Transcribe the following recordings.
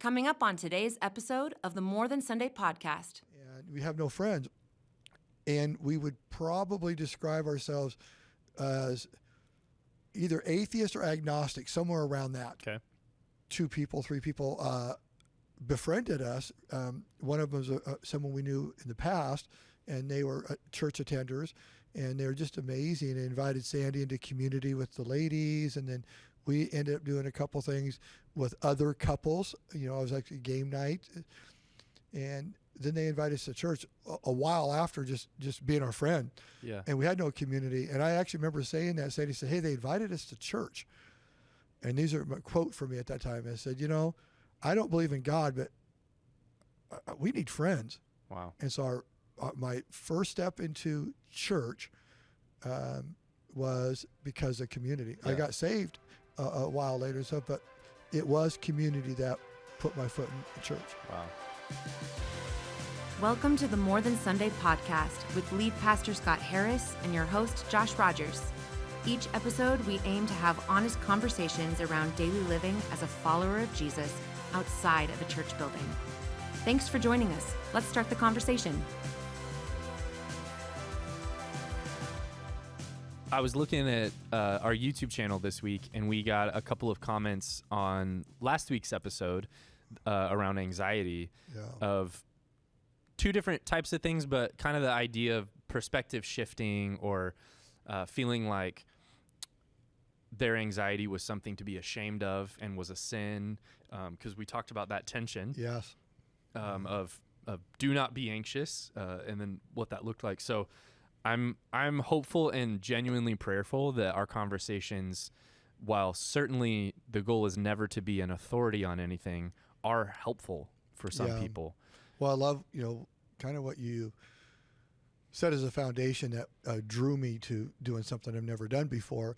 Coming up on today's episode of the More Than Sunday podcast. And we have no friends. And we would probably describe ourselves as either atheist or agnostic, somewhere around that. Okay. 2 people, 3 people befriended us. One of them was someone we knew in the past, and they were church attenders, and they were just amazing. They invited Sandy into community with the ladies, and then we ended up doing a couple things with other couples. You know, it was like a game night, and then they invited us to church a while after just being our friend. Yeah. And we had no community. And I actually remember saying that. Sandy said, hey, they invited us to church. And these are a quote from me at that time. I said, you know, I don't believe in God, but we need friends. Wow. And so my first step into church was because of community. Yeah. I got saved a while later and stuff, but it was community that put my foot in church. Wow. Welcome to the More Than Sunday podcast with lead pastor Scott Harris and your host Josh Rogers. Each episode, we aim to have honest conversations around daily living as a follower of Jesus outside of a church building. Thanks for joining us. Let's start the conversation. I was looking at our YouTube channel this week, and we got a couple of comments on last week's episode around anxiety of 2 different types of things, but kind of the idea of perspective shifting or feeling like their anxiety was something to be ashamed of and was a sin, because we talked about that tension. Yes. Of do not be anxious, and then what that looked like. So I'm hopeful and genuinely prayerful that our conversations, while certainly the goal is never to be an authority on anything, are helpful for some people. Well, I love, kind of what you said as a foundation that drew me to doing something I've never done before.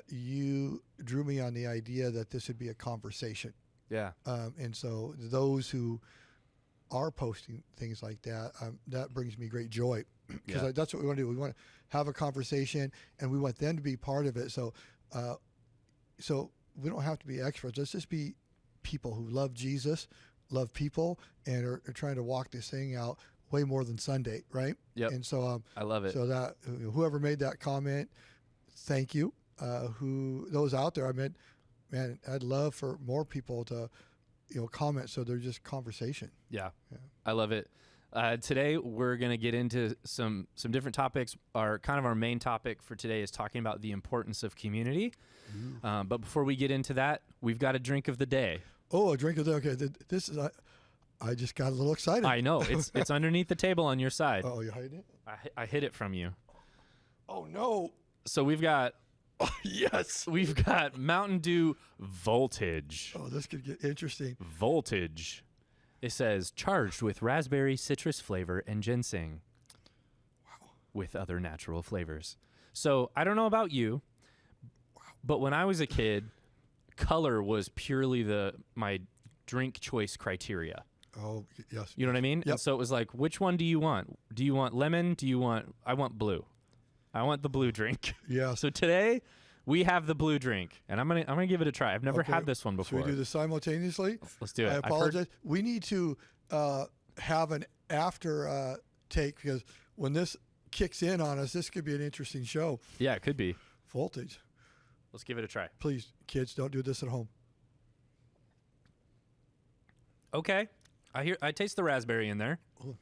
You drew me on the idea that this would be a conversation. Yeah. And so those who are posting things like that, that brings me great joy, because that's what we want to do. We want to have a conversation, and we want them to be part of it. So we don't have to be experts. Let's just be people who love Jesus, love people, and are trying to walk this thing out way more than Sunday, right? Yep. And so I love it. So that whoever made that comment, thank you. Those out there, I mean, man, I'd love for more people to, comment, so they're just conversation. Yeah. I love it. Today we're going to get into some different topics. Our main topic for today is talking about the importance of community. But before we get into that, we've got a drink of the day. Oh, a drink of the day. Okay, this is. I just got a little excited. I know it's underneath the table on your side. Oh, you hiding it? I hid it from you. Oh no! So we've got. Oh, yes. We've got Mountain Dew Voltage. Oh, this could get interesting. Voltage. It says charged with raspberry, citrus flavor, and ginseng. Wow. With other natural flavors. So I don't know about you, but when I was a kid, color was purely my drink choice criteria. Oh, yes. You know what I mean? Yep. And so it was like, which one do you want? Do you want lemon? I want blue. I want the blue drink. Yeah. So today we have the blue drink, and I'm gonna give it a try. I've never had this one before. Should we do this simultaneously? Let's do it. I apologize. We need to have an after take, because when this kicks in on us, this could be an interesting show. Yeah, it could be. Voltage. Let's give it a try. Please, kids, don't do this at home. Okay. I taste the raspberry in there. Oh,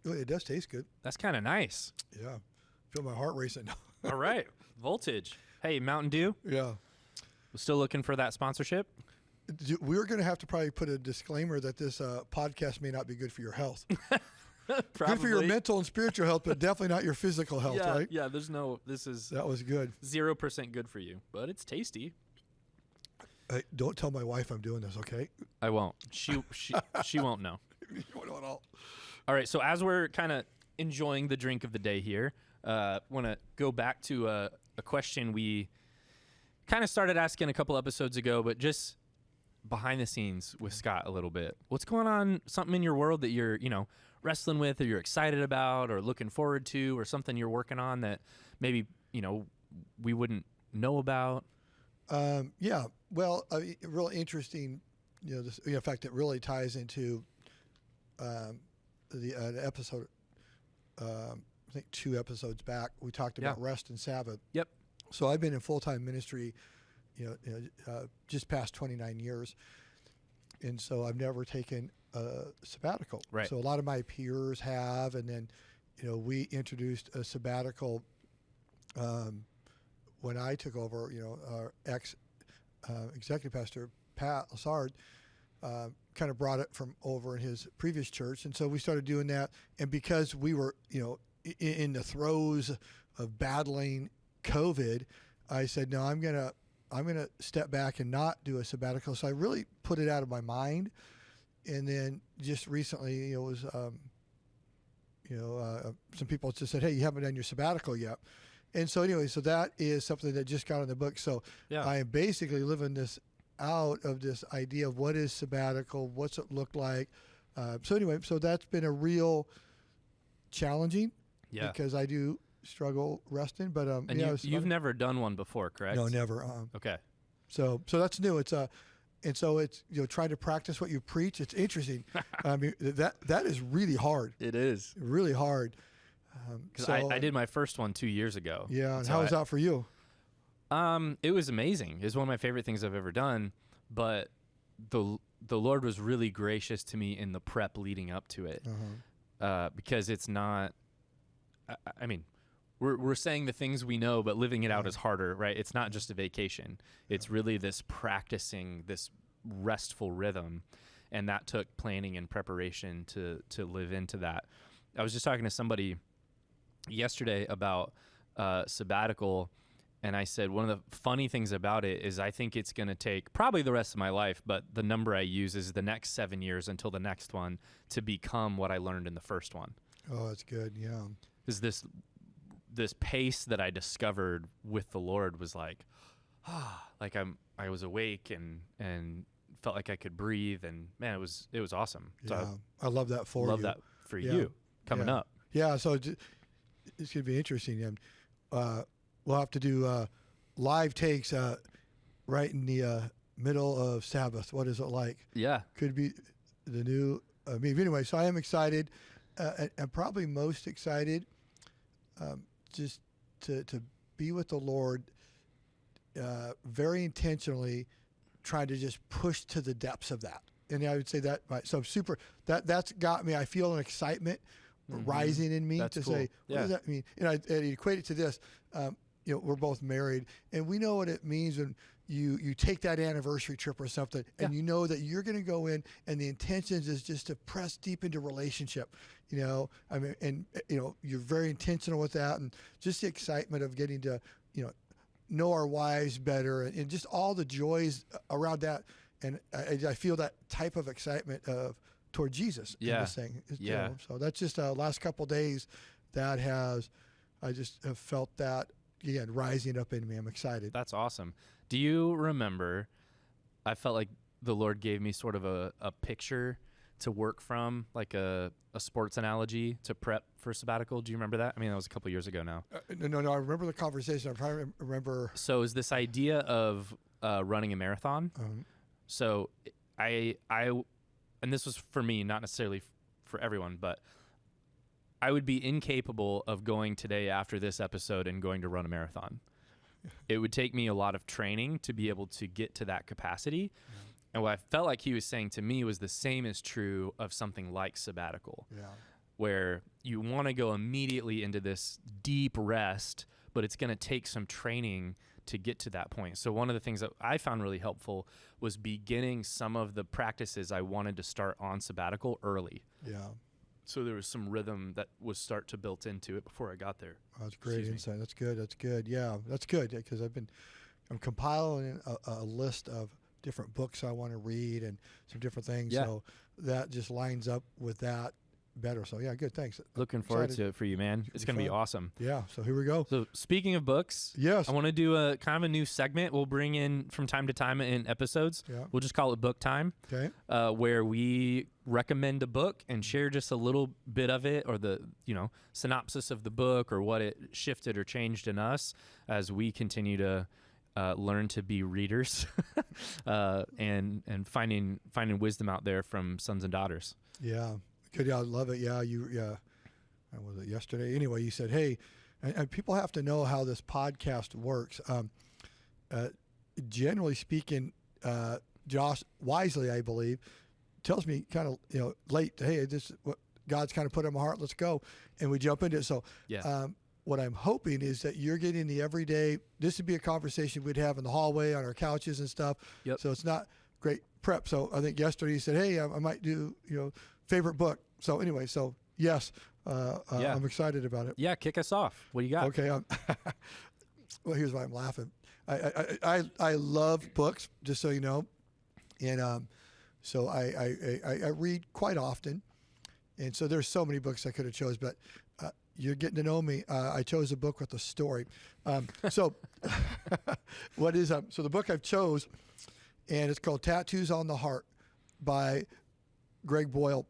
it does taste good. That's kind of nice. Yeah. Feel my heart racing. All right. Voltage. Hey, Mountain Dew. Yeah. Still looking for that sponsorship? We're going to have to probably put a disclaimer that this podcast may not be good for your health. Probably. Good for your mental and spiritual health, but definitely not your physical health, right? Yeah, this is that was good. 0% good for you, but it's tasty. Hey, don't tell my wife I'm doing this, okay? I won't. She won't know. You won't know at all. All right, so as we're kind of enjoying the drink of the day here, want to go back to a question we kind of started asking a couple episodes ago, but just behind the scenes with Scott a little bit. What's going on, something in your world that you're, wrestling with, or you're excited about, or looking forward to, or something you're working on that maybe, we wouldn't know about? Yeah. Well, a real interesting in fact, it really ties into the episode. I think 2 episodes back, we talked about rest and Sabbath. Yep. So I've been in full-time ministry, just past 29 years, and so I've never taken a sabbatical. Right. So a lot of my peers have, and then, we introduced a sabbatical when I took over. Our ex-executive pastor Pat Lassard kind of brought it from over in his previous church, and so we started doing that. And because we were, in the throes of battling COVID, I said, no, I'm gonna step back and not do a sabbatical. So I really put it out of my mind. And then just recently, it was, some people just said, hey, you haven't done your sabbatical yet. And so anyway, so that is something that just got on the book. So I am basically living this out of this idea of what is sabbatical, what's it look like. So anyway, so that's been a real challenging because I do struggle resting, but and you've never done one before, correct? No, never. Okay. So that's new. It's and so it's trying to practice what you preach. It's interesting. I mean that is really hard. It is really hard. Because I did my first one 2 years ago. Yeah, and how was that for you? It was amazing. It was one of my favorite things I've ever done. But the Lord was really gracious to me in the prep leading up to it, because it's not. I mean, we're saying the things we know, but living it out is harder, right? It's not just a vacation. It's really this practicing this restful rhythm, and that took planning and preparation to live into that. I was just talking to somebody yesterday about sabbatical, and I said one of the funny things about it is I think it's going to take probably the rest of my life, but the number I use is the next 7 years until the next one to become what I learned in the first one. Oh, that's good. Yeah. Is this pace that I discovered with the Lord was like I was awake and felt like I could breathe, and man, it was awesome. So yeah, I love that for you. Love that for you coming up. Yeah, so it's gonna be interesting. And we'll have to do live takes right in the middle of Sabbath. What is it like? Yeah, could be the new me. Anyway, so I am excited. And probably most excited just to be with the Lord very intentionally, trying to just push to the depths of that. And I would say that, so I'm super, that's got me, I feel an excitement rising in me. That's to cool. Say, what does that mean? And I equate it to this, we're both married, and we know what it means when you take that anniversary trip or something, and you know that you're going to go in, and the intentions is just to press deep into relationship, I mean, and you're very intentional with that, and just the excitement of getting to, know our wives better, and just all the joys around that, and I feel that type of excitement toward Jesus in this thing. So that's just last couple of days I just have felt that again rising up in me. I'm excited. That's awesome. Do you remember, I felt like the Lord gave me sort of a picture to work from, like a sports analogy to prep for sabbatical. Do you remember that? I mean, that was a couple years ago now. No, I remember the conversation. I probably remember. So is this idea of running a marathon. So I, and this was for me, not necessarily for everyone, but I would be incapable of going today after this episode and going to run a marathon. It would take me a lot of training to be able to get to that capacity. And what I felt like he was saying to me was the same is true of something like sabbatical, where you want to go immediately into this deep rest, but it's going to take some training to get to that point. So one of the things that I found really helpful was beginning some of the practices I wanted to start on sabbatical early. So there was some rhythm that was start to built into it before I got there. Oh, that's great insight. That's good. Yeah, that's good, because I'm compiling a list of different books I want to read and some different things. So that just lines up with that better. So yeah, good. Thanks. Looking forward to it for you, man. It's going to be awesome. Yeah. So here we go. So speaking of books, yes, I want to do a kind of a new segment we'll bring in from time to time in episodes. We'll just call it Book Time. Okay. Where we recommend a book and share just a little bit of it, or the synopsis of the book, or what it shifted or changed in us as we continue to learn to be readers and finding wisdom out there from sons and daughters. Yeah, good. Yeah, I love it. Yeah, was it yesterday? Anyway, you said, hey, and people have to know how this podcast works. Generally speaking, Josh wisely, I believe, tells me kind of late, hey, this is what God's kind of put in my heart. Let's go, and we jump into it. So, what I'm hoping is that you're getting the everyday. This would be a conversation we'd have in the hallway on our couches and stuff. Yep. So it's not great prep. So I think yesterday you said, hey, I might do favorite book. So anyway, so yes, I'm excited about it. Yeah, kick us off. What do you got? Okay. Well, here's why I'm laughing. I love books, just so you know, and so I read quite often, and so there's so many books I could have chose, but you're getting to know me. I chose a book with a story. So what is so the book I've chose, and it's called Tattoos on the Heart by Greg Boyle,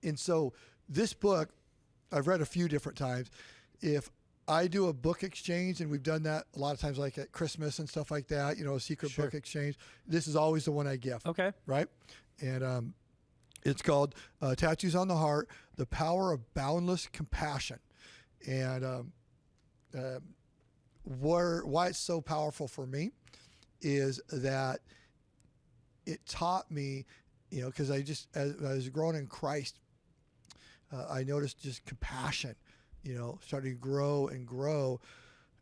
and so this book I've read a few different times. If I do a book exchange, and we've done that a lot of times, like at Christmas and stuff like that, a secret book exchange. This is always the one I give. Okay. Right? And it's called Tattoos on the Heart, The Power of Boundless Compassion. And why it's so powerful for me is that it taught me, because as I was growing in Christ, I noticed just compassion, starting to grow and grow.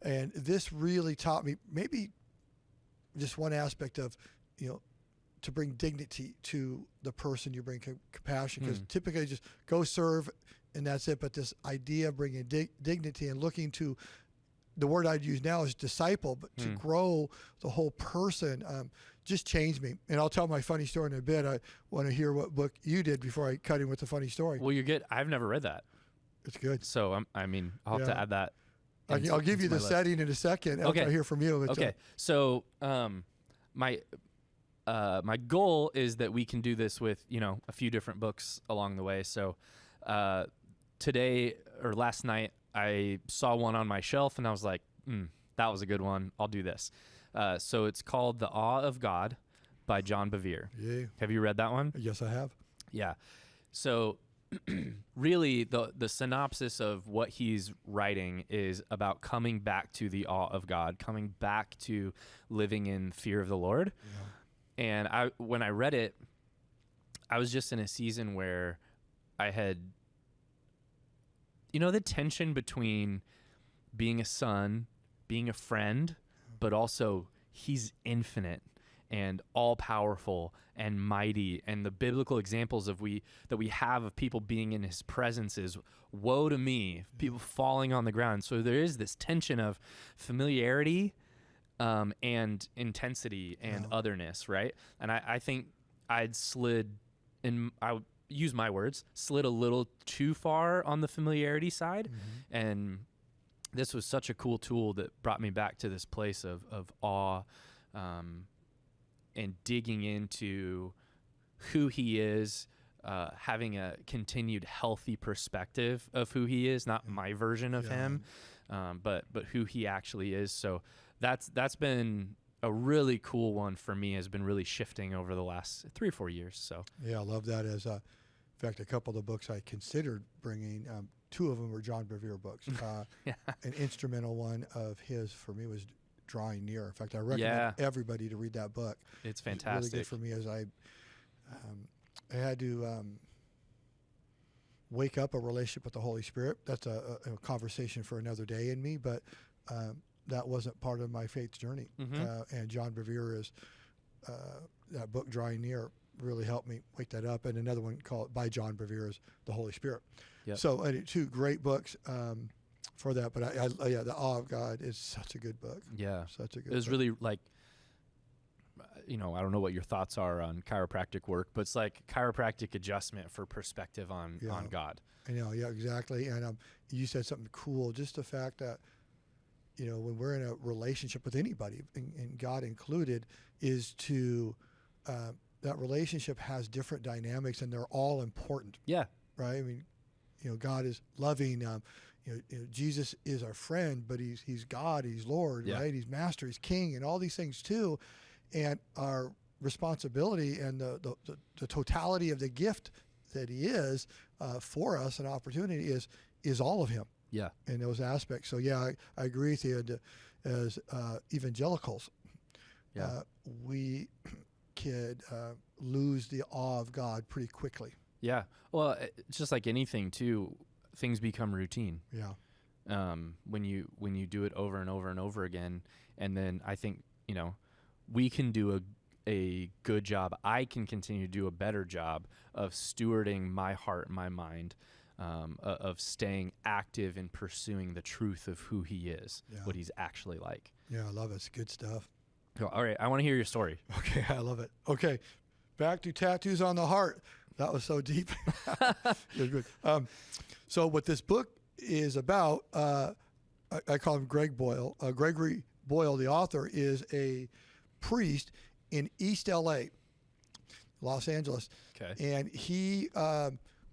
And this really taught me maybe just one aspect of, to bring dignity to the person you bring compassion, because typically just go serve and that's it. But this idea of bringing dignity and looking to, the word I'd use now is disciple, but to grow the whole person just changed me. And I'll tell my funny story in a bit. I want to hear what book you did before I cut in with the funny story. Well, you're good. I've never read that. It's good. So, I'll have to add that. I'll give you the setting in a second after I hear from you. Okay. So, my goal is that we can do this with, a few different books along the way. So, today or last night, I saw one on my shelf and I was like, that was a good one. I'll do this. So it's called The Awe of God by John Bevere. Yeah. Have you read that one? Yes, I have. Yeah. So really the synopsis of what he's writing is about coming back to the awe of God, coming back to living in fear of the Lord. Yeah. And when I read it, I was just in a season where I had, the tension between being a son, being a friend, but also he's infinite and all powerful and mighty. And the biblical examples that we have of people being in his presence is woe to me, people falling on the ground. So there is this tension of familiarity and intensity and otherness, right? And I think I'd slid use my words, slid a little too far on the familiarity side. And this was such a cool tool that brought me back to this place of awe and digging into who he is, having a continued healthy perspective of who he is, not my version of him, but who he actually is. So that's been a really cool one for me, has been really shifting over the last 3 or 4 years. So yeah, I love that. In fact, a couple of the books I considered bringing, 2 of them were John Bevere books. An instrumental one of his for me was Drawing Near. In fact, I recommend everybody to read that book. It's fantastic. It's really good for me as I had to wake up a relationship with the Holy Spirit. That's a conversation for another day in me, but that wasn't part of my faith journey. And John Bevere is that book, Drawing Near, really helped me wake that up. And another one called by John Bevere is The Holy Spirit. Yep. So 2 great books for that. But The Awe of God is such a good book. Yeah, such a good. It was book. really like, I don't know what your thoughts are on chiropractic work, but it's like chiropractic adjustment for perspective on God. I know, yeah, exactly. And you said something cool. Just the fact that when we're in a relationship with anybody, and God included, is to that relationship has different dynamics, and they're all important. Yeah. Right. I mean, God is loving. Jesus is our friend, but he's God, he's Lord, right? He's master, he's king, and all these things too. And our responsibility and the totality of the gift that he is for us, an opportunity, is all of him. Yeah. In those aspects. So I agree with you. As evangelicals, we could lose the awe of God pretty quickly. Yeah. Well, it's just like anything too. Things become routine. Yeah. When you do it over and over and over again, and then I think we can do a good job. I can continue to do a better job of stewarding my heart, my mind, of staying active in pursuing the truth of who he is, what he's actually like. Yeah, I love it. It's good stuff. Cool. All right, I want to hear your story. Okay, I love it. Okay, back to tattoos on the heart. That was so deep. Good. So what this book is about, I call him Greg Boyle. Gregory Boyle, the author, is a priest in East L.A., Los Angeles. Okay. And he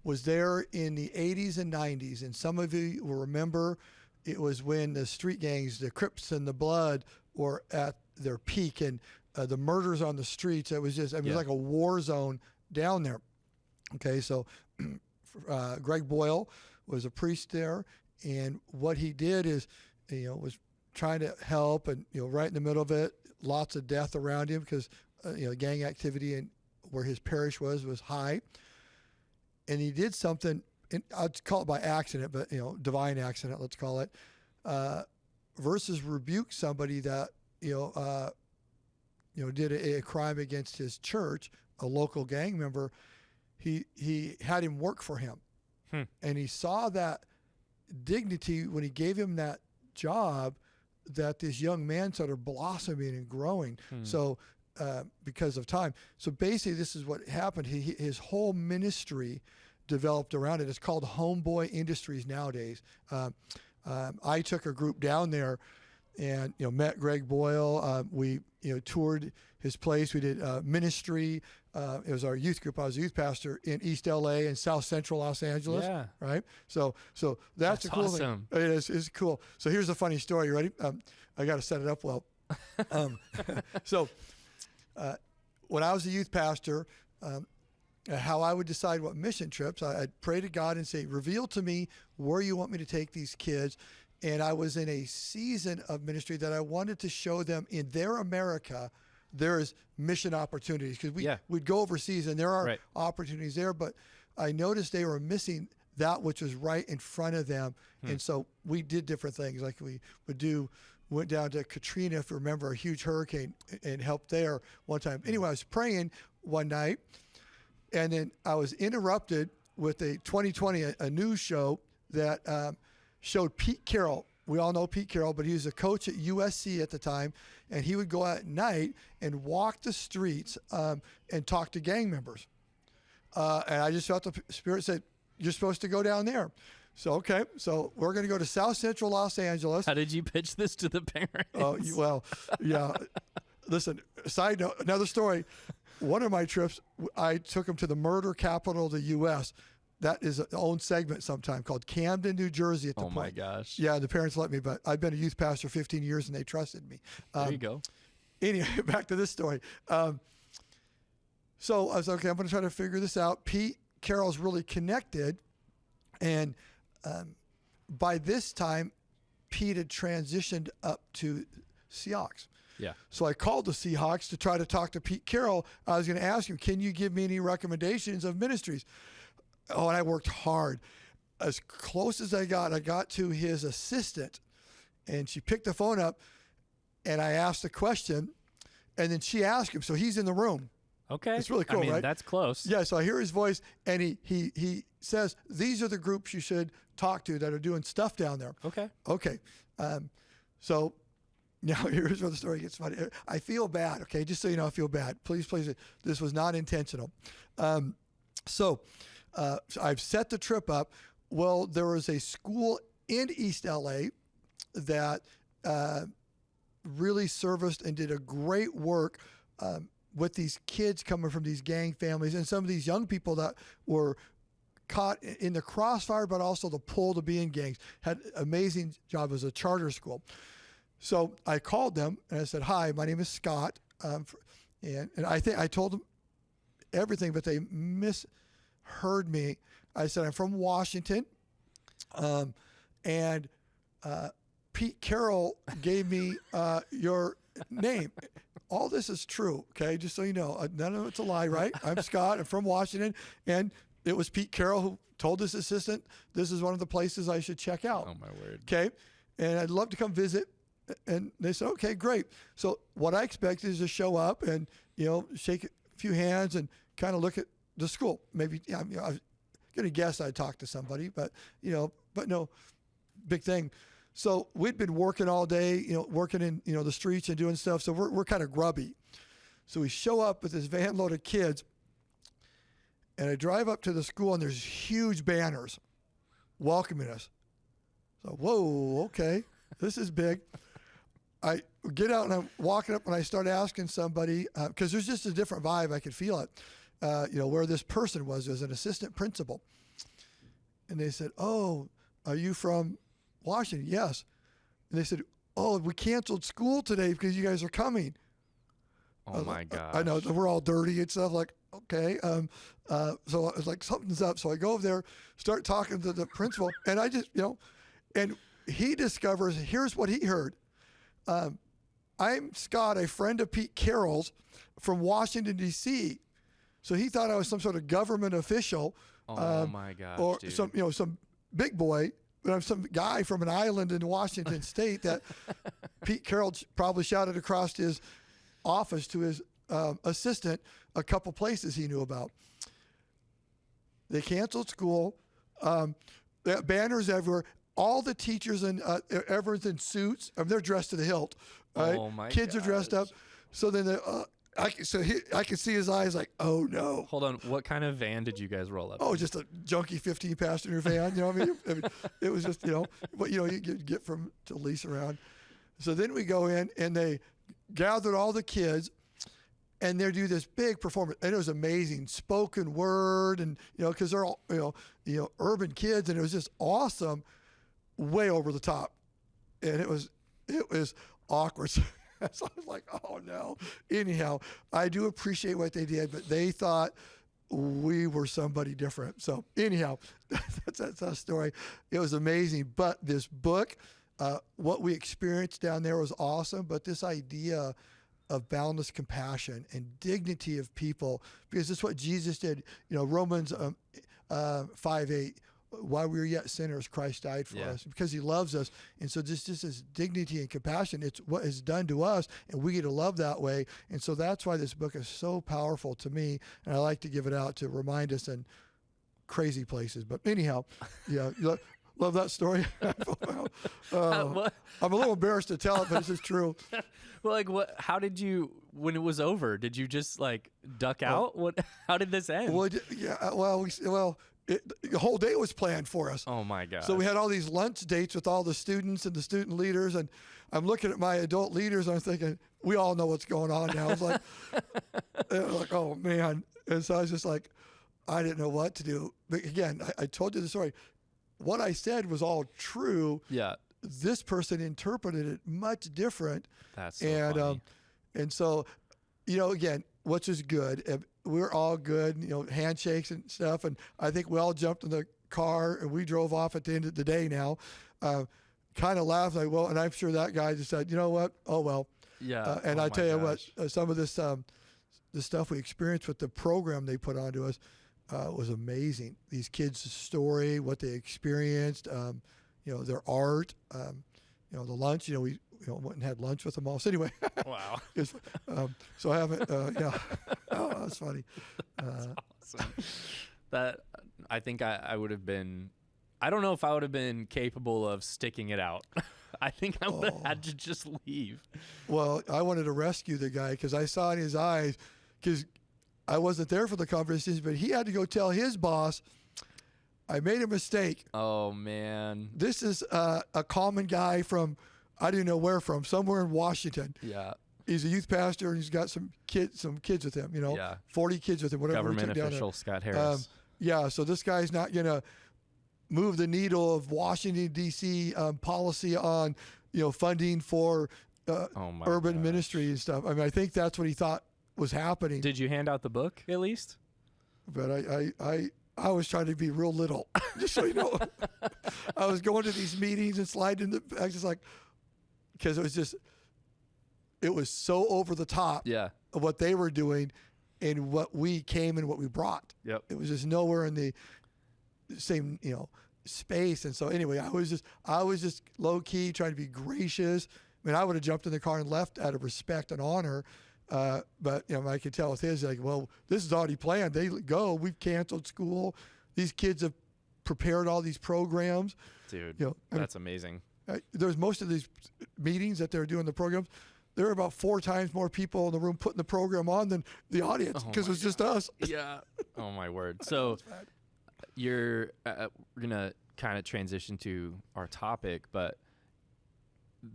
was there in the 80s and 90s. And some of you will remember it was when the street gangs, the Crips and the Blood, were at their peak, and the murders on the streets. It was just, it was like a war zone down there. Okay, so Greg Boyle was a priest there, and what he did is, was trying to help, and right in the middle of it, lots of death around him because gang activity and where his parish was high. And he did something, and I'd call it by accident, but divine accident, let's call it, versus rebuke somebody that did a crime against his church, a local gang member. He had him work for him, and he saw that dignity when he gave him that job, that this young man started blossoming and growing. So because of time. So basically, this is what happened. His whole ministry developed around it. It's called Homeboy Industries nowadays. I took a group down there and met Greg Boyle. We toured his place. We did ministry. It was our youth group. I was a youth pastor in East LA and South Central Los Angeles. Yeah. Right. So that's a cool awesome thing. It is. It's cool. So here's a funny story. You ready? I got to set it up well. So when I was a youth pastor, how I would decide what mission trips, I'd pray to God and say, reveal to me where you want me to take these kids. And I was in a season of ministry that I wanted to show them in their America, there's mission opportunities, because we'd go overseas and there are opportunities there, but I noticed they were missing that which was right in front of them. And so we did different things. Like we went down to Katrina, if you remember, a huge hurricane, and helped there one time. Anyway, I was praying one night, and then I was interrupted with a 2020, a news show that showed Pete Carroll. We all know Pete Carroll, but he was a coach at USC at the time, and he would go out at night and walk the streets and talk to gang members. And I just felt the Spirit said, you're supposed to go down there. So, okay, so we're going to go to South Central Los Angeles. How did you pitch this to the parents? Oh, well, yeah. Listen, side note, another story. One of my trips, I took them to the murder capital of the U.S. That is an own segment sometime called Camden, New Jersey at the point. Oh, my gosh. Yeah, the parents let me, but I've been a youth pastor 15 years, and they trusted me. There you go. Anyway, back to this story. So I was okay, I'm going to try to figure this out. Pete Carroll's really connected, and by this time, Pete had transitioned up to Seahawks. Yeah. So I called the Seahawks to try to talk to Pete Carroll. I was going to ask him, can you give me any recommendations of ministries? Oh, and I worked hard. As close as I got to his assistant, and she picked the phone up, and I asked a question, and then she asked him. So he's in the room. Okay. It's really cool, right? That's close. Yeah, so I hear his voice, and he says, these are the groups you should talk to that are doing stuff down there. Okay. So now here's where the story gets funny. I feel bad, okay? Just so you know, I feel bad. Please, this was not intentional. So I've set the trip up. Well, there was a school in East LA that really serviced and did a great work with these kids coming from these gang families and some of these young people that were caught in the crossfire, but also the pull to be in gangs. Had an amazing job as a charter school. So I called them and I said, "Hi, my name is Scott," and I think I told them everything, but they misheard me. I said, "I'm from Washington, and Pete Carroll gave me your name." All this is true, okay? Just so you know, none of it's a lie, right? I'm Scott. I'm from Washington, and it was Pete Carroll who told his assistant this is one of the places I should check out. Oh my word! Okay, and I'd love to come visit. And they said, "Okay, great." So what I expected is to show up and shake a few hands and kind of look at the school. Maybe I was gonna guess I'd talk to somebody, but no big thing. So we'd been working all day, working in the streets and doing stuff. So we're kind of grubby. So we show up with this van load of kids, and I drive up to the school, and there's huge banners welcoming us. So whoa, okay, this is big. I get out and I'm walking up and I start asking somebody, because there's just a different vibe. I could feel it, where this person was an assistant principal. And they said, "Oh, are you from Washington?" "Yes." And they said, "Oh, we canceled school today because you guys are coming." Oh my gosh. I know, we're all dirty and stuff, like, okay. So I was like, something's up. So I go over there, start talking to the principal, and I just, and he discovers, here's what he heard. "I'm Scott, a friend of Pete Carroll's from Washington, D.C." So he thought I was some sort of government official. Oh my gosh, or dude. some big boy, but I'm some guy from an island in Washington State that Pete Carroll probably shouted across his office to his assistant a couple places he knew about. They canceled school. They had banners everywhere. All the teachers and everyone's in suits. They're dressed to the hilt. Right? Oh my Kids are dressed up. So then I could see his eyes like, oh no. Hold on. What kind of van did you guys roll up? Oh, just a junky 15-passenger van. You know what I mean? It was just, what you get from to lease around. So then we go in and they gathered all the kids, and they do this big performance, and it was amazing, spoken word, and because they're all urban kids, and it was just awesome, way over the top, and it was awkward. So I was like, oh no. Anyhow, I do appreciate what they did, but they thought we were somebody different. So anyhow, that's a story. It was amazing. But this book, what we experienced down there was awesome. But this idea of boundless compassion and dignity of people, because it's what Jesus did. Romans 5:8. While we were yet sinners, Christ died for us because he loves us. And so just this dignity and compassion, it's what is done to us, and we get to love that way. And so that's why this book is so powerful to me, and I like to give it out to remind us in crazy places. But anyhow, yeah, you love that story? I'm a little embarrassed to tell it, but it's just true. Well, what? How did you, when it was over, did you just duck out? How did this end? Well, yeah, the whole day was planned for us. Oh my God. So we had all these lunch dates with all the students and the student leaders, and I'm looking at my adult leaders and I'm thinking, we all know what's going on now. It's like, oh man. And so I was just like, I didn't know what to do. But again, I told you the story. What I said was all true. Yeah. This person interpreted it much different. That's so funny. And so, again, which is good. We're all good, handshakes and stuff. And I think we all jumped in the car and we drove off at the end of the day now. Kind of laughed like, well, and I'm sure that guy just said, you know what? Oh, well. Yeah. And I tell you what, some of this, the stuff we experienced with the program they put onto us was amazing. These kids' story, what they experienced, their art, the lunch, we went and had lunch with them all. So anyway, wow. So I haven't, yeah. Oh, that's funny. That's awesome. That, I think I would have been, I don't know if I would have been capable of sticking it out. I think I would have had to just leave. Well, I wanted to rescue the guy because I saw in his eyes, because I wasn't there for the conversation, but he had to go tell his boss, I made a mistake. Oh, man. This is a common guy from, I didn't know where from, somewhere in Washington. Yeah. He's a youth pastor, and he's got some kids with him, 40 kids with him, whatever. Government official Scott Harris. Yeah, so this guy's not going to move the needle of Washington, D.C. Policy on, funding for urban ministry and stuff. I mean, I think that's what he thought was happening. Did you hand out the book at least? But I was trying to be real little, just so you know. I was going to these meetings and sliding in the back, just like, because it was so over the top of what they were doing and what we came and what we brought. Yep. It was just nowhere in the same, space. And so anyway, I was just low key trying to be gracious. I mean, I would have jumped in the car and left out of respect and honor. But I could tell with his, like, well, this is already planned. They go. We've canceled school. These kids have prepared all these programs. Dude, that's amazing. There's most of these meetings that they're doing the programs. There are about 4 times more people in the room putting the program on than the audience because it's just us. Yeah. Oh my word. So we're gonna kind of transition to our topic, but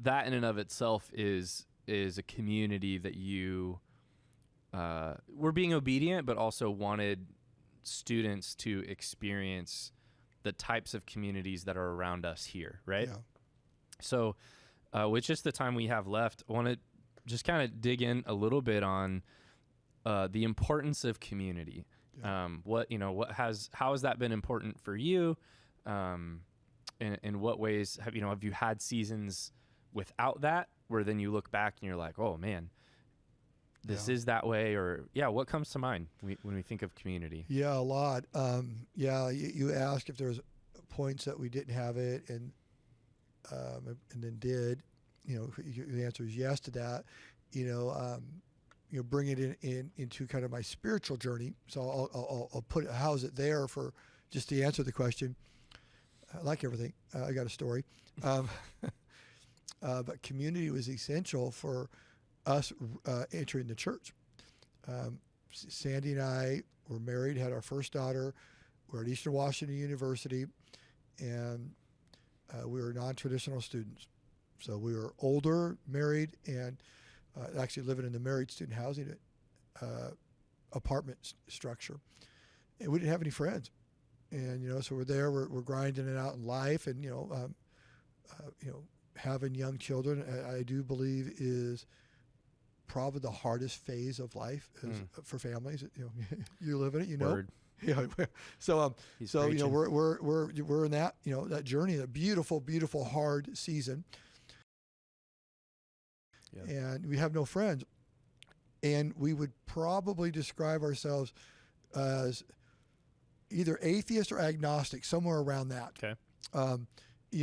that in and of itself is a community that you were being obedient, but also wanted students to experience the types of communities that are around us here, right? Yeah. So with just the time we have left, I want to just kind of dig in a little bit on the importance of community. Yeah. How has that been important for you? In what ways have you had seasons without that, where then you look back and you're like, oh man, this is that way? Or what comes to mind when we think of community? Yeah, a lot. You asked if there's points that we didn't have it and then did. The answer is yes to that. Bring it into kind of my spiritual journey. So I'll house it there for just to answer the question. Like everything, I got a story. But community was essential for us entering the church. Sandy and I were married, had our first daughter. We're at Eastern Washington University, and we were non-traditional students. So we were older, married, and actually living in the married student housing apartment structure. And we didn't have any friends. And, so we're there, we're grinding it out in life, and, having young children, I do believe is probably the hardest phase of life for families. You live in it, Word. Yeah. So we're in that, that journey, that beautiful, beautiful, hard season. Yeah. And we have no friends. And we would probably describe ourselves as either atheist or agnostic, somewhere around that. Okay.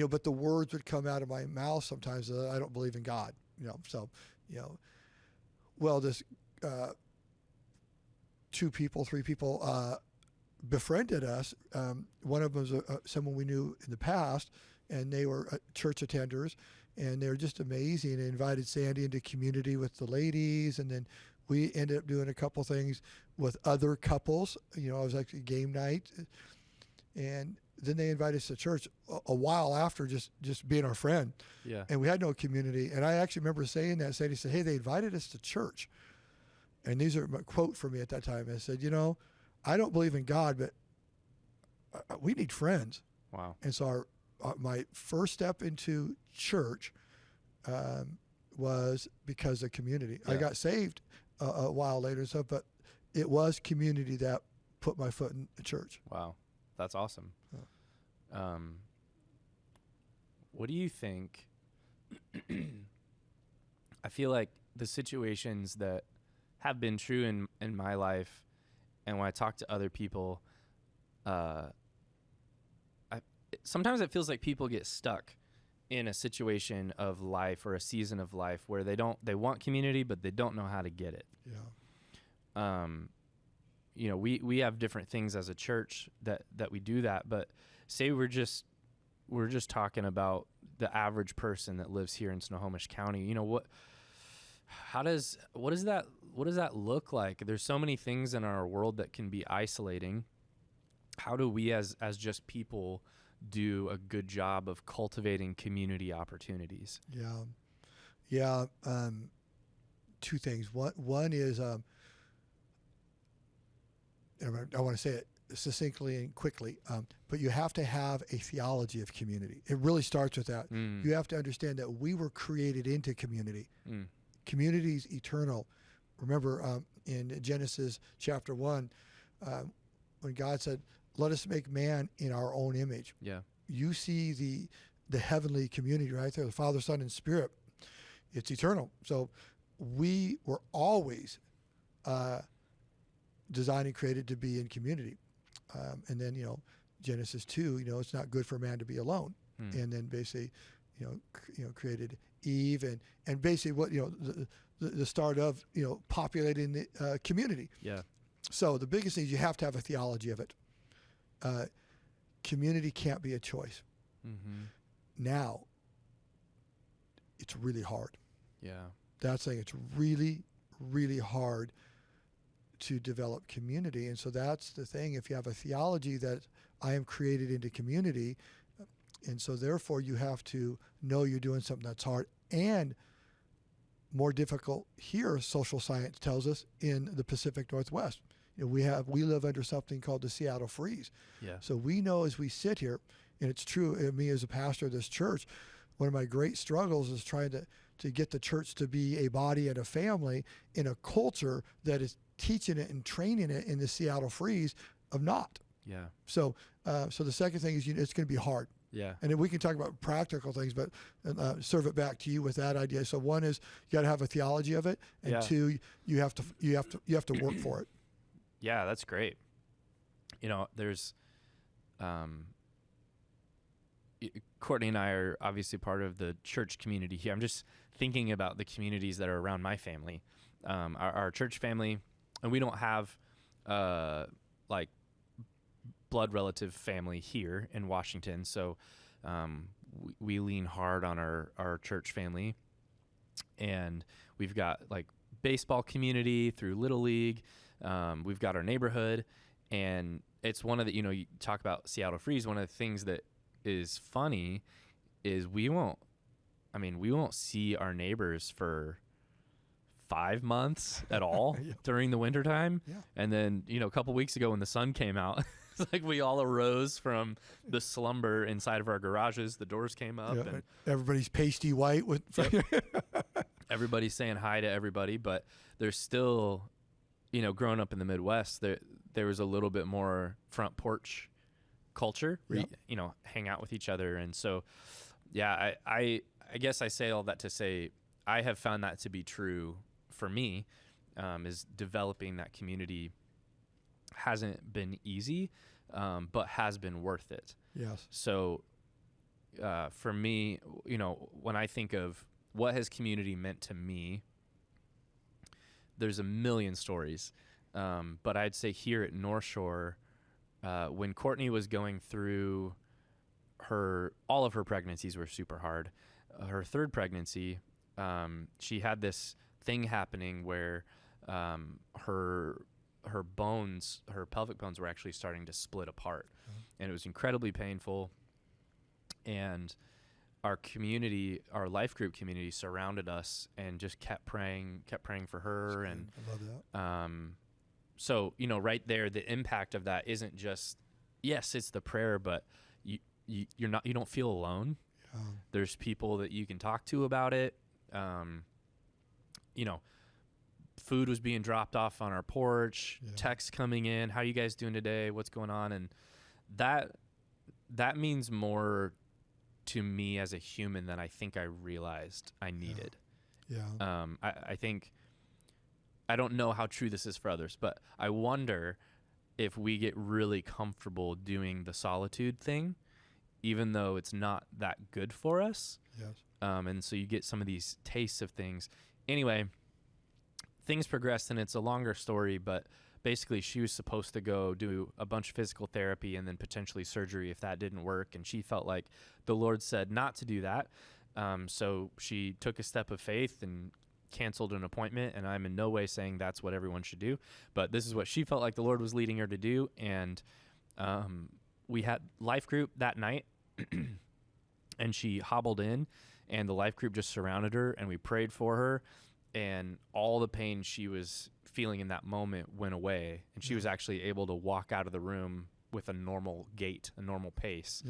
But the words would come out of my mouth sometimes that I don't believe in God. This 2 people, 3 people befriended us. One of them was someone we knew in the past, and they were church attenders, and they were just amazing. They invited Sandy into community with the ladies, and then we ended up doing a couple things with other couples. It was actually game night, and then they invited us to church a while after just being our friend. Yeah. And we had no community. And I actually remember saying that. Sandy said, hey, they invited us to church. And these are a quote from me at that time. I said, I don't believe in God, but we need friends. Wow. And so my first step into church was because of community. Yeah. I got saved a while later and stuff, but it was community that put my foot in the church. Wow. That's awesome. What do you think? I feel like the situations that have been true in my life, and when I talk to other people, sometimes it feels like people get stuck in a situation of life or a season of life where they want community, but they don't know how to get it. Yeah. We have different things as a church that we do that, but say we're just talking about the average person that lives here in Snohomish County. What does that look like? There's so many things in our world that can be isolating. How do we as just people do a good job of cultivating community opportunities? Yeah. 2 things. One is, I want to say it, succinctly and quickly, but you have to have a theology of community. It really starts with that. You have to understand that we were created into community. Community is eternal. Remember in Genesis chapter 1, when God said, let us make man in our own image. Yeah. You see the heavenly community right there, the Father, Son, and Spirit. It's eternal. So we were always designed and created to be in community. And then, Genesis 2, it's not good for man to be alone. And then basically, created Eve and basically what, the start of, populating the community. Yeah. So the biggest thing is you have to have a theology of it. Community can't be a choice. Now, it's really hard. Yeah. That's saying it's really, really hard to develop community. And so that's the thing. If you have a theology that I am created into community, and so therefore you have to know you're doing something that's hard and more difficult here, social science tells us, in the Pacific Northwest. We live under something called the Seattle Freeze. Yeah. So we know as we sit here, and it's true, me as a pastor of this church, one of my great struggles is trying to get the church to be a body and a family in a culture that is teaching it and training it in the Seattle Freeze of not. Yeah. So the second thing is it's going to be hard. Yeah. And then we can talk about practical things, but serve it back to you with that idea. So one is you got to have a theology of it, and two, you have to work for it. Yeah, that's great. There's Courtney and I are obviously part of the church community here. I'm just thinking about the communities that are around my family, our church family, and we don't have like blood relative family here in Washington. So we lean hard on our church family, and we've got like baseball community through Little League. We've got our neighborhood, and it's one of the, you talk about Seattle Freeze. One of the things that is funny is we won't see our neighbors for 5 months at all during the wintertime. Yeah. And then, a couple weeks ago when the sun came out, it's like we all arose from the slumber inside of our garages. The doors came up. Yeah, and everybody's pasty white. Everybody's saying hi to everybody, but there's still, growing up in the Midwest, there was a little bit more front porch culture, where hang out with each other. And so, yeah, I guess I say all that to say I have found that to be true for me, is developing that community hasn't been easy, but has been worth it. Yes. So for me, when I think of what has community meant to me, there's a million stories. But I'd say here at Northshore, when Courtney was going through all of her pregnancies were super hard. Her third pregnancy, she had this thing happening where her pelvic bones were actually starting to split apart. And it was incredibly painful. And our community, our life group community, surrounded us and just kept praying for her. And I love that. So, right there, the impact of that isn't just, yes, it's the prayer, but you don't feel alone. Yeah. There's people that you can talk to about it. Food was being dropped off on our porch, texts coming in. How are you guys doing today? What's going on? And that means more to me as a human than I think I realized I needed. Yeah. I think, I don't know how true this is for others, but I wonder if we get really comfortable doing the solitude thing, even though it's not that good for us. Yes. And so you get some of these tastes of things. Anyway, things progressed, and it's a longer story, but basically she was supposed to go do a bunch of physical therapy and then potentially surgery if that didn't work. And she felt like the Lord said not to do that. So she took a step of faith and canceled an appointment, and I'm in no way saying that's what everyone should do, but this is what she felt like the Lord was leading her to do. And we had life group that night, and she hobbled in, and the life group just surrounded her, and we prayed for her, and all the pain she was feeling in that moment went away, and she was actually able to walk out of the room with a normal gait, a normal pace.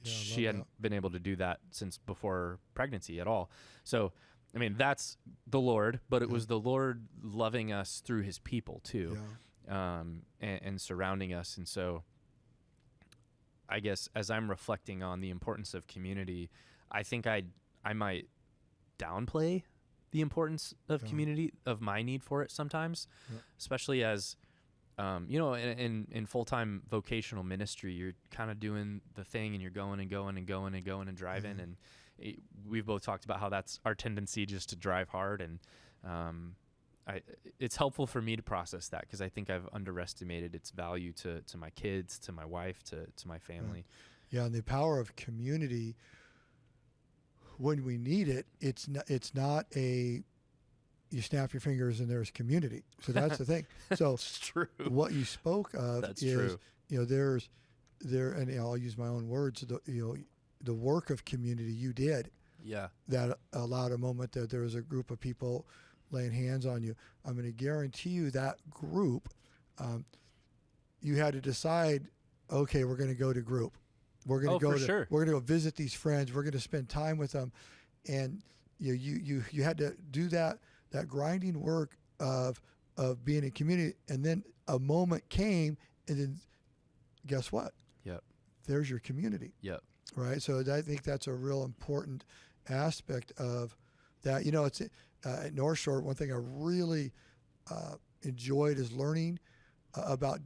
She hadn't been able to do that since before pregnancy at all. So, I mean, that's the Lord, but it was the Lord loving us through his people too, and surrounding us. And so I guess as I'm reflecting on the importance of community, I think I might downplay the importance of community, of my need for it sometimes, especially as, in full-time vocational ministry, you're kind of doing the thing and you're going and driving. And we've both talked about how that's our tendency, just to drive hard. And it's helpful for me to process that, because I think I've underestimated its value to my kids, to my wife, to my family. Yeah, and the power of community, when we need it, it's not a you snap your fingers and there's community. So that's the thing. So it's true. What you spoke of that's is true. And I'll use my own words. The work of community you did. Yeah. That allowed a moment that there was a group of people laying hands on you. I'm going to guarantee you that group, you had to decide, okay, we're going to go to group. We're going to go sure. We're going to go visit these friends. We're going to spend time with them. And you had to do that grinding work of being in community. And then a moment came, and then guess what? Yep. There's your community. Yep. Right. So I think that's a real important aspect of that. It's at Northshore, one thing I really enjoyed is learning about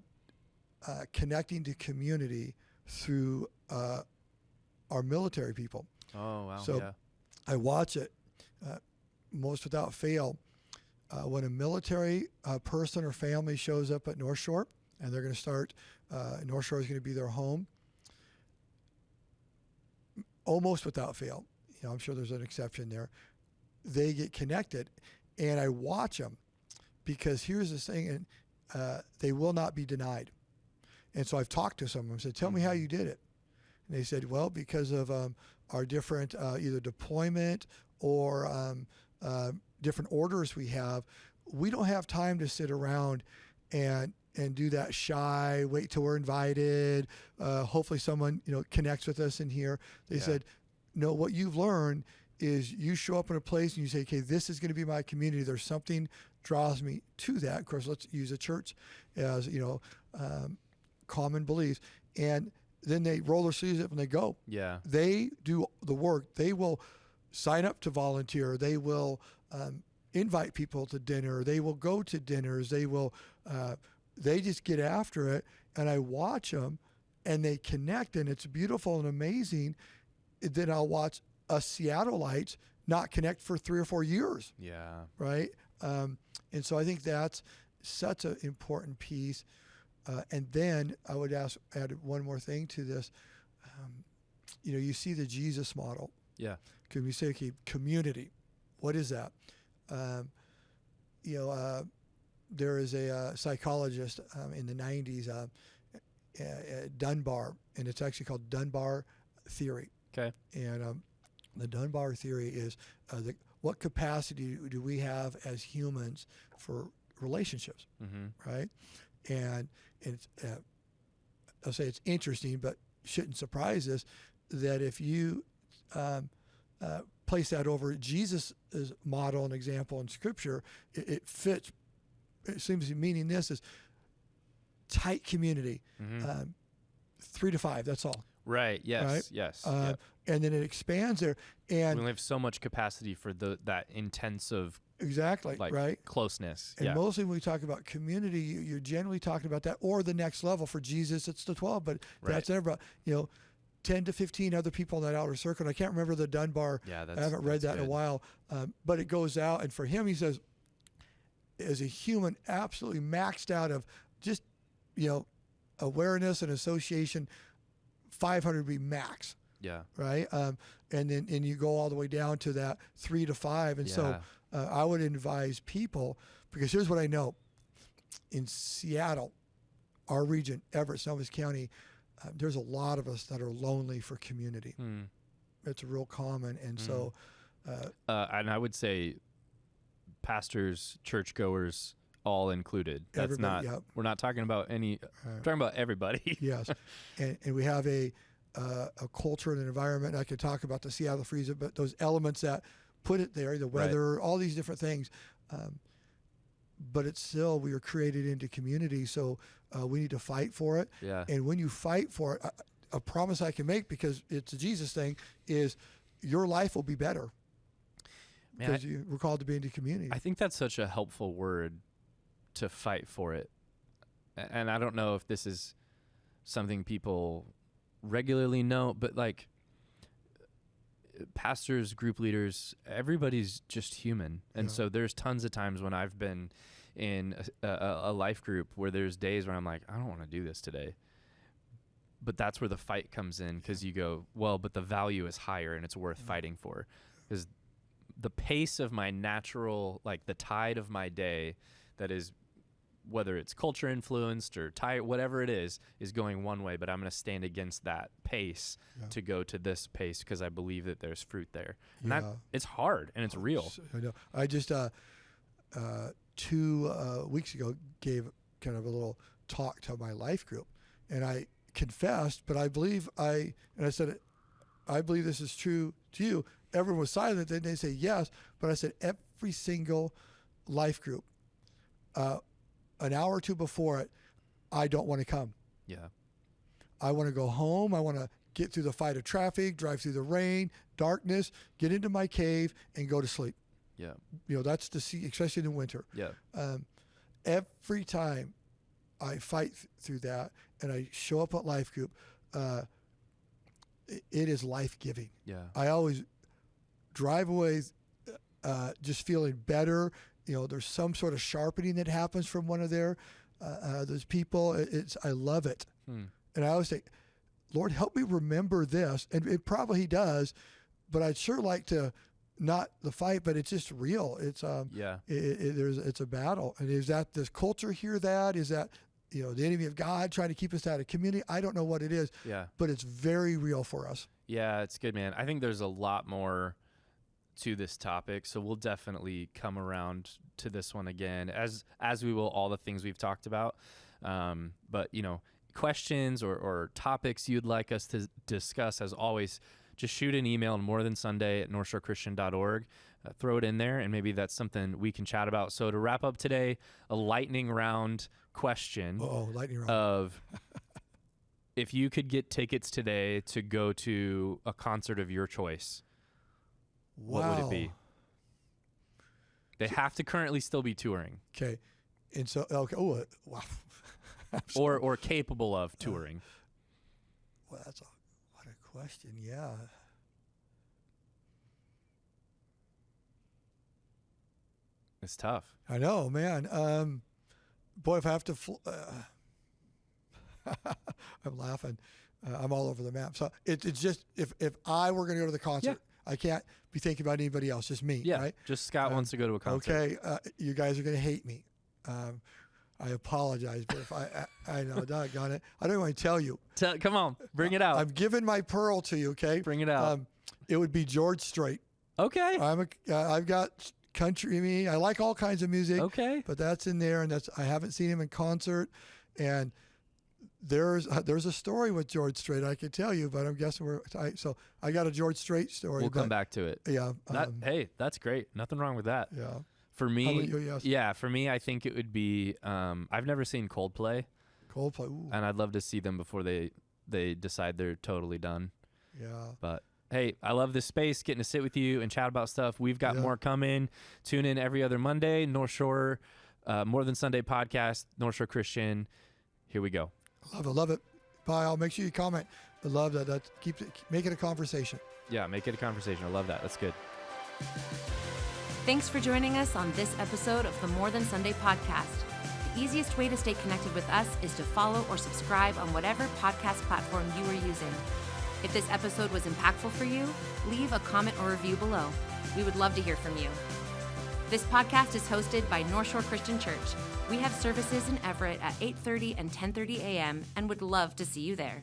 connecting to community through our military people. Oh, wow. So I watch it most without fail. When a military person or family shows up at Northshore, and they're going to start, Northshore is going to be their home, almost without fail, I'm sure there's an exception there, they get connected. And I watch them, because here's the thing, and they will not be denied. And so I've talked to some of them and said, tell me how you did it. And they said, well, because of our different either deployment or different orders we have, we don't have time to sit around and do that shy, wait till we're invited. Hopefully someone connects with us in here. They said, no, what you've learned is you show up in a place and you say, okay, this is going to be my community. There's something draws me to that. Of course, let's use a church as, common beliefs. And then they roll their sleeves up and they go. Yeah. They do the work. They will sign up to volunteer. They will invite people to dinner. They will go to dinners. They will, they just get after it. And I watch them and they connect, and it's beautiful and amazing. Then I'll watch us Seattleites not connect for 3 or 4 years. Yeah. Right. And so I think that's such an important piece. And then I would add one more thing to this. You see the Jesus model. Yeah. Can we say, okay, community? What is that? There is a psychologist in the 90s, Dunbar, and it's actually called Dunbar theory. Okay. And the Dunbar theory is what capacity do we have as humans for relationships, right? And it's, I'll say it's interesting, but shouldn't surprise us that if you place that over Jesus' model and example in Scripture, it fits. It seems to be meaning this is tight community, 3 to 5. That's all. Right. Yes. Right? Yes. Yep. And then it expands there, and we have so much capacity for that intensive. Exactly. Right. Closeness. And mostly when we talk about community, you're generally talking about that, or the next level. For Jesus, it's the 12, but that's never, 10 to 15 other people in that outer circle. And I can't remember the Dunbar. Yeah, I haven't read that in a while. But it goes out, and for him, he says, as a human, absolutely maxed out of just, awareness and association, 500 would be max. Yeah. Right. And you go all the way down to that 3 to 5. And so I would advise people, because here's what I know. In Seattle, our region, Everett, Snohomish County, there's a lot of us that are lonely for community. It's real common. And so. And I would say pastors, churchgoers, all included. That's Everybody, not. yep. We're not talking about any. We're talking about everybody. Yes, and we have a culture and an environment. I could talk about the Seattle Freezer, but those elements that put it there, the weather, Right. all these different things. But it's still, we are created into community, so we need to fight for it. Yeah. And when you fight for it, a promise I can make, because it's a Jesus thing, is your life will be better. Man, Because we're called to be into community. I think that's such a helpful word, to fight for it. And I don't know if this is something people regularly know, but like pastors, group leaders, everybody's just human. And so there's tons of times when I've been in a life group where there's days where I'm like, I don't want to do this today. But that's where the fight comes in, because you go, well, but the value is higher and it's worth fighting for. Because the pace of my natural, like the tide of my day, that is, whether it's culture influenced or tired, whatever it is going one way, but I'm going to stand against that pace to go to this pace, because I believe that there's fruit there. And that, it's hard and it's real. I know. I just 2 weeks ago gave kind of a little talk to my life group, and I confessed, but I said, I believe this is true to you. Everyone was silent. Then they say yes, but I said every single life group, an hour or two before it, I don't want to come. Yeah. I want to go home. I want to get through the fight of traffic, drive through the rain, darkness, get into my cave, and go to sleep. Yeah. That's the sea, especially in winter. Yeah. Every time I fight through that and I show up at life group, it is life-giving. Yeah. I always drive away just feeling better. There's some sort of sharpening that happens from one of those people. I love it. And I always say, Lord, help me remember this. And it probably he does, but I'd sure like to, not the fight, but it's just real. It's it's a battle. And is that this culture here? That is that the enemy of God trying to keep us out of community? I don't know what it is. Yeah. But it's very real for us. Yeah, it's good, man. I think there's a lot more to this topic, so we'll definitely come around to this one again, as we will all the things we've talked about. But questions or topics you'd like us to discuss, as always, just shoot an email on morethansunday@northshorechristian.org. Throw it in there, and maybe that's something we can chat about. So to wrap up today, a lightning round question of if you could get tickets today to go to a concert of your choice, what would it be? They have to currently still be touring. Okay. And so, okay. Oh, wow. or capable of touring. Well, what a question. Yeah. It's tough. I know, man. Boy, if I have to, I'm laughing. I'm all over the map. So it's just, if I were going to go to the concert, I can't be thinking about anybody else, just me. Yeah, right? Just Scott wants to go to a concert. Okay, you guys are going to hate me. I apologize, but if I know, doggone it. I don't want to tell you. Come on, bring it out. I'm giving my pearl to you, okay? Bring it out. It would be George Strait. Okay. I've got country in me. I like all kinds of music. Okay. But that's in there, and I haven't seen him in concert, and there's a story with George Strait I could tell you, but I'm guessing so I got a George Strait story. We'll come back to it. Yeah. Hey, that's great. Nothing wrong with that. Yeah. For me, how about you? Yes. Yeah, for me, I think it would be. I've never seen Coldplay. Ooh. And I'd love to see them before they decide they're totally done. Yeah. But hey, I love this space, getting to sit with you and chat about stuff. We've got more coming. Tune in every other Monday. North Shore, More Than Sunday podcast. Northshore Christian. Here we go. Love it. Bye. I'll make sure you comment. I love that. Make it a conversation. Yeah, make it a conversation. I love that. That's good. Thanks for joining us on this episode of the More Than Sunday podcast. The easiest way to stay connected with us is to follow or subscribe on whatever podcast platform you are using. If this episode was impactful for you, leave a comment or review below. We would love to hear from you. This podcast is hosted by Northshore Christian Church. We have services in Everett at 8:30 and 10:30 a.m. and would love to see you there.